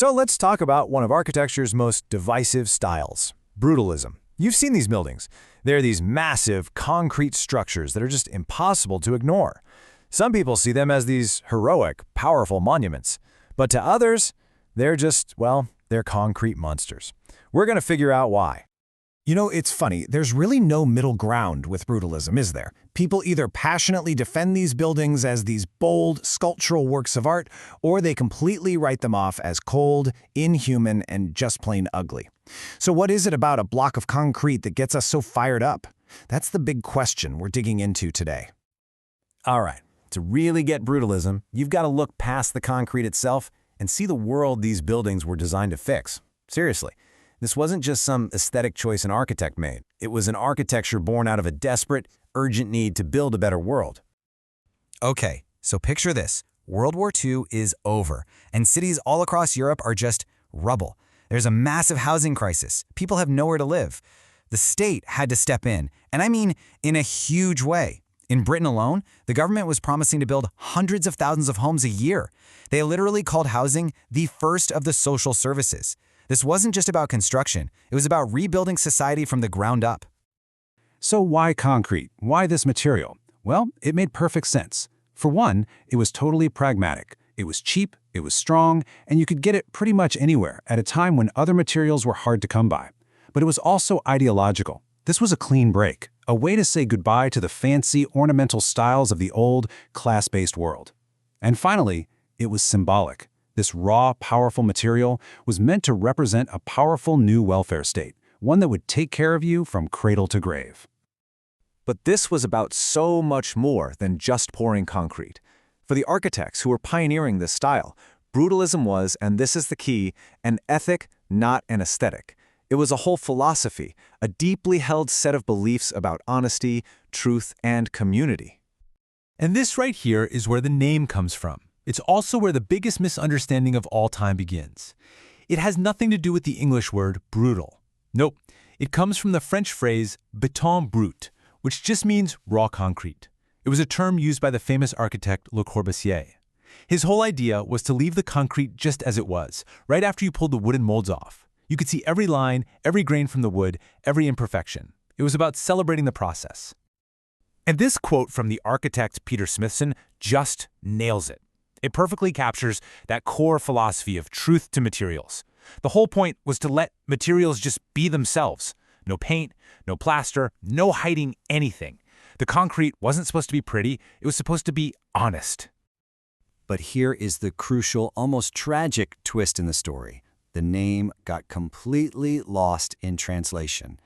So let's talk about one of architecture's most divisive styles, brutalism. You've seen these buildings. They're these massive, concrete structures that are just impossible to ignore. Some people see them as these heroic, powerful monuments. But to others, they're just, well, they're concrete monsters. We're going to figure out why. You know, it's funny, there's really no middle ground with brutalism, is there? People either passionately defend these buildings as these bold, sculptural works of art, or they completely write them off as cold, inhuman, and just plain ugly. So what is it about a block of concrete that gets us so fired up? That's the big question we're digging into today. All right, to really get brutalism, you've got to look past the concrete itself and see the world these buildings were designed to fix. Seriously. This wasn't just some aesthetic choice an architect made. It was an architecture born out of a desperate, urgent need to build a better world. Okay, so picture this. World War II is over, and cities all across Europe are just rubble. There's a massive housing crisis. People have nowhere to live. The state had to step in, and I mean in a huge way. In Britain alone, the government was promising to build hundreds of thousands of homes a year. They literally called housing the first of the social services. This wasn't just about construction. It was about rebuilding society from the ground up. So why concrete? Why this material? Well, it made perfect sense. For one, it was totally pragmatic. It was cheap, it was strong, and you could get it pretty much anywhere at a time when other materials were hard to come by. But it was also ideological. This was a clean break, a way to say goodbye to the fancy, ornamental styles of the old, class-based world. And finally, it was symbolic. This raw, powerful material was meant to represent a powerful new welfare state, one that would take care of you from cradle to grave. But this was about so much more than just pouring concrete. For the architects who were pioneering this style, brutalism was, and this is the key, an ethic, not an aesthetic. It was a whole philosophy, a deeply held set of beliefs about honesty, truth, and community. And this right here is where the name comes from. It's also where the biggest misunderstanding of all time begins. It has nothing to do with the English word brutal. Nope, it comes from the French phrase béton brut, which just means raw concrete. It was a term used by the famous architect Le Corbusier. His whole idea was to leave the concrete just as it was, right after you pulled the wooden molds off. You could see every line, every grain from the wood, every imperfection. It was about celebrating the process. And this quote from the architect Peter Smithson just nails it. It perfectly captures that core philosophy of truth to materials. The whole point was to let materials just be themselves. No paint, no plaster, no hiding anything. The concrete wasn't supposed to be pretty, it was supposed to be honest. But here is the crucial, almost tragic twist in the story. The name got completely lost in translation.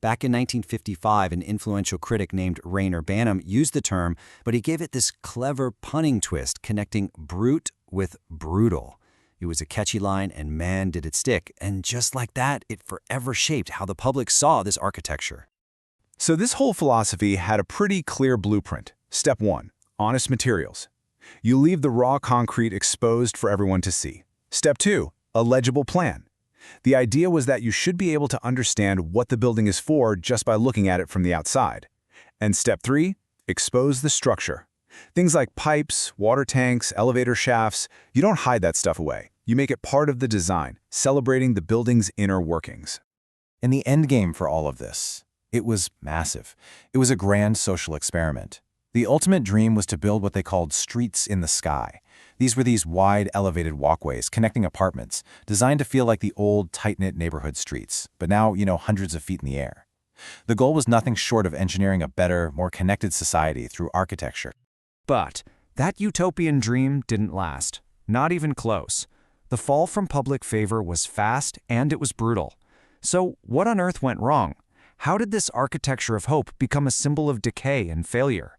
Back in 1955, an influential critic named Rainer Banham used the term, but he gave it this clever punning twist connecting brute with brutal. It was a catchy line, and man, did it stick. And just like that, it forever shaped how the public saw this architecture. So this whole philosophy had a pretty clear blueprint. Step 1, honest materials. You leave the raw concrete exposed for everyone to see. Step 2, a legible plan. The idea was that you should be able to understand what the building is for just by looking at it from the outside. And step 3, expose the structure. Things like pipes, water tanks, elevator shafts, you don't hide that stuff away. You make it part of the design, celebrating the building's inner workings. And the end game for all of this, it was massive. It was a grand social experiment. The ultimate dream was to build what they called streets in the sky. These were these wide, elevated walkways connecting apartments, designed to feel like the old, tight-knit neighborhood streets, but now, hundreds of feet in the air. The goal was nothing short of engineering a better, more connected society through architecture. But that utopian dream didn't last. Not even close. The fall from public favor was fast and it was brutal. So what on earth went wrong? How did this architecture of hope become a symbol of decay and failure?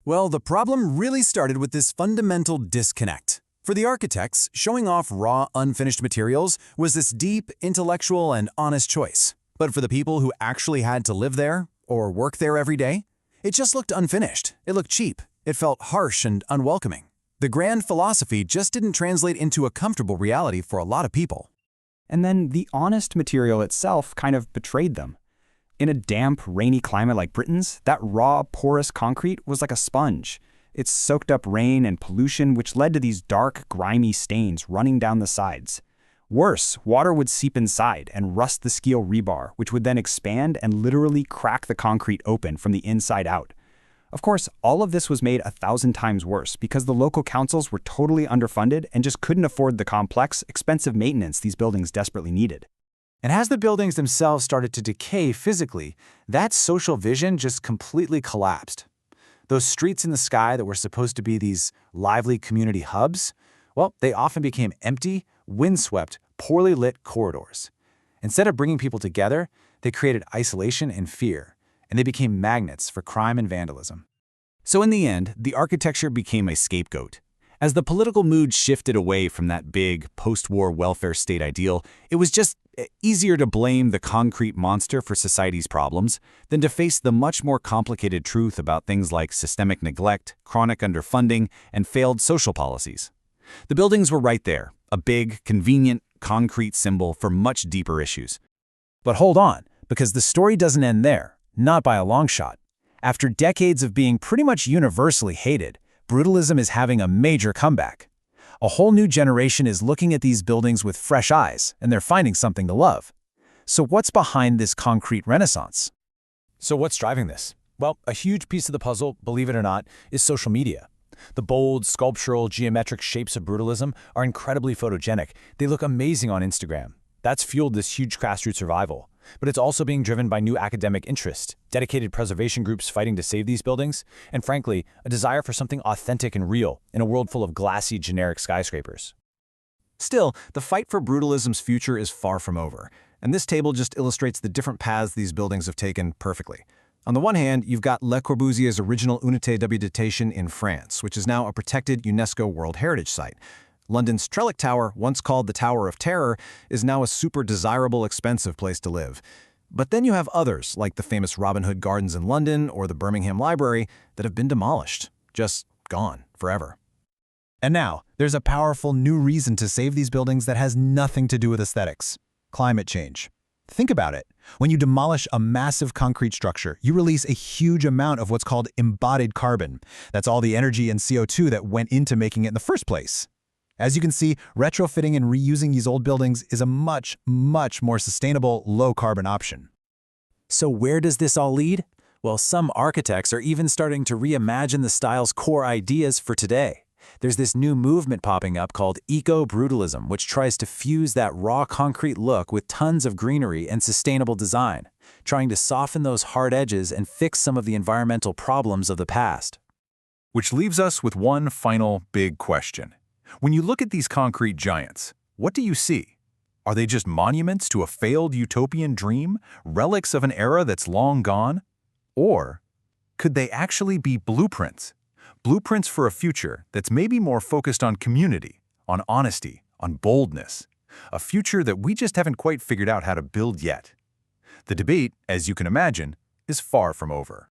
Well, the problem really started with this fundamental disconnect. For the architects, showing off raw, unfinished materials was this deep, intellectual, and honest choice. But for the people who actually had to live there, or work there every day, it just looked unfinished. It looked cheap. It felt harsh and unwelcoming. The grand philosophy just didn't translate into a comfortable reality for a lot of people. And then the honest material itself kind of betrayed them. In a damp, rainy climate like Britain's, that raw, porous concrete was like a sponge. It soaked up rain and pollution, which led to these dark, grimy stains running down the sides. Worse, water would seep inside and rust the steel rebar, which would then expand and literally crack the concrete open from the inside out. Of course, all of this was made 1,000 times worse because the local councils were totally underfunded and just couldn't afford the complex, expensive maintenance these buildings desperately needed. And as the buildings themselves started to decay physically, that social vision just completely collapsed. Those streets in the sky that were supposed to be these lively community hubs, well, they often became empty, windswept, poorly lit corridors. Instead of bringing people together, they created isolation and fear, and they became magnets for crime and vandalism. So in the end, the architecture became a scapegoat. As the political mood shifted away from that big, post-war welfare state ideal, it was just easier to blame the concrete monster for society's problems than to face the much more complicated truth about things like systemic neglect, chronic underfunding, and failed social policies. The buildings were right there, a big, convenient, concrete symbol for much deeper issues. But hold on, because the story doesn't end there, not by a long shot. After decades of being pretty much universally hated, brutalism is having a major comeback. A whole new generation is looking at these buildings with fresh eyes, and they're finding something to love. So what's behind this concrete renaissance? So what's driving this? Well, a huge piece of the puzzle, believe it or not, is social media. The bold, sculptural, geometric shapes of brutalism are incredibly photogenic. They look amazing on Instagram. That's fueled this huge grassroots revival. But it's also being driven by new academic interest, dedicated preservation groups fighting to save these buildings, and frankly, a desire for something authentic and real in a world full of glassy, generic skyscrapers. Still, the fight for brutalism's future is far from over, and this table just illustrates the different paths these buildings have taken perfectly. On the one hand, you've got Le Corbusier's original Unité d'Habitation in France, which is now a protected UNESCO World Heritage Site. London's Trellick Tower, once called the Tower of Terror, is now a super desirable, expensive place to live. But then you have others, like the famous Robin Hood Gardens in London or the Birmingham Library, that have been demolished, just gone forever. And now, there's a powerful new reason to save these buildings that has nothing to do with aesthetics: climate change. Think about it. When you demolish a massive concrete structure, you release a huge amount of what's called embodied carbon. That's all the energy and CO2 that went into making it in the first place. As you can see, retrofitting and reusing these old buildings is a much, much more sustainable, low-carbon option. So where does this all lead? Well, some architects are even starting to reimagine the style's core ideas for today. There's this new movement popping up called eco-brutalism, which tries to fuse that raw concrete look with tons of greenery and sustainable design, trying to soften those hard edges and fix some of the environmental problems of the past. Which leaves us with one final big question. When you look at these concrete giants, what do you see? Are they just monuments to a failed utopian dream, relics of an era that's long gone? Or could they actually be blueprints? Blueprints for a future that's maybe more focused on community, on honesty, on boldness. A future that we just haven't quite figured out how to build yet. The debate, as you can imagine, is far from over.